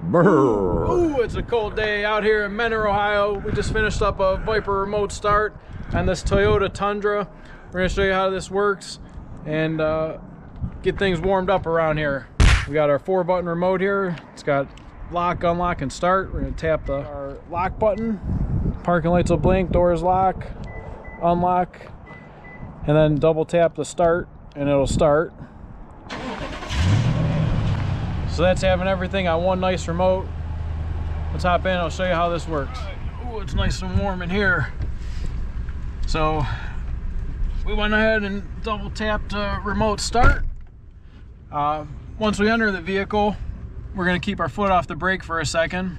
Brr. Ooh, it's a cold day out here in Menor, Ohio. We just finished up a Viper remote start on this Toyota Tundra. We're gonna show you how this works and get things warmed up around here. We got our 4-button remote here. It's got lock, unlock, and start. We're gonna tap our lock button. Parking lights will blink, doors lock, unlock, and then double tap the start and it'll start. So that's having everything on one nice remote. Let's hop in, I'll show you how this works. Oh, it's nice and warm in here. So we went ahead and double tapped remote start. Once we enter the vehicle, we're gonna keep our foot off the brake for a second.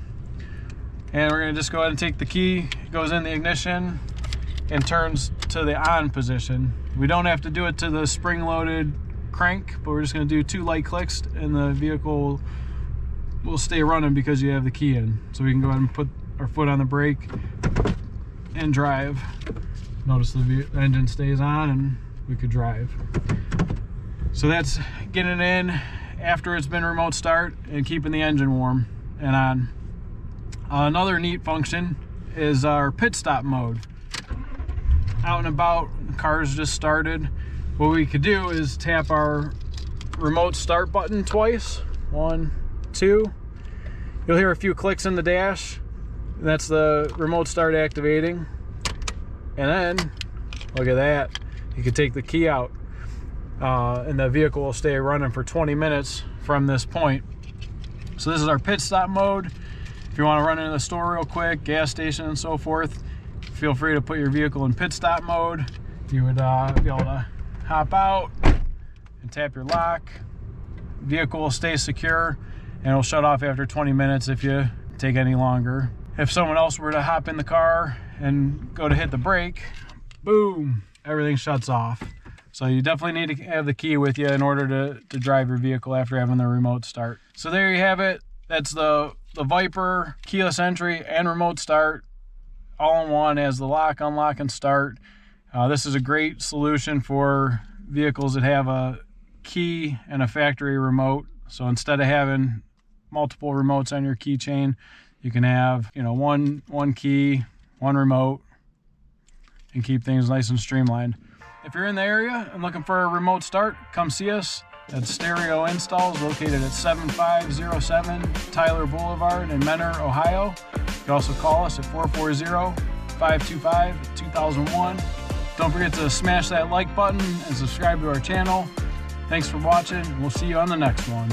And we're gonna just go ahead and take the key, it goes in the ignition and turns to the on position. We don't have to do it to the spring-loaded crank, but we're just going to do 2 light clicks and the vehicle will stay running because you have the key in. So we can go ahead and put our foot on the brake and drive. Notice the engine stays on and we could drive. So that's getting in after it's been remote start and keeping the engine warm and on. Another neat function is our pit stop mode. Out and about, the car's just started. What we could do is tap our remote start button twice. 1, 2. You'll hear a few clicks in the dash. That's the remote start activating. And then, look at that. You can take the key out and the vehicle will stay running for 20 minutes from this point. So this is our pit stop mode. If you want to run into the store real quick, gas station and so forth, feel free to put your vehicle in pit stop mode. You would be able to hop out and tap your lock. Vehicle will stay secure and it'll shut off after 20 minutes if you take any longer. If someone else were to hop in the car and go to hit the brake, boom, everything shuts off. So you definitely need to have the key with you in order to drive your vehicle after having the remote start. So there you have it. That's the Viper keyless entry and remote start all in one as the lock, unlock, and start. This is a great solution for vehicles that have a key and a factory remote. So instead of having multiple remotes on your keychain, you can have, you know, one key, one remote, and keep things nice and streamlined. If you're in the area and looking for a remote start, come see us at Stereo Installs, located at 7507 Tyler Boulevard in Menor, Ohio. You can also call us at 440-525-2001. Don't forget to smash that like button and subscribe to our channel. Thanks for watching. We'll see you on the next one.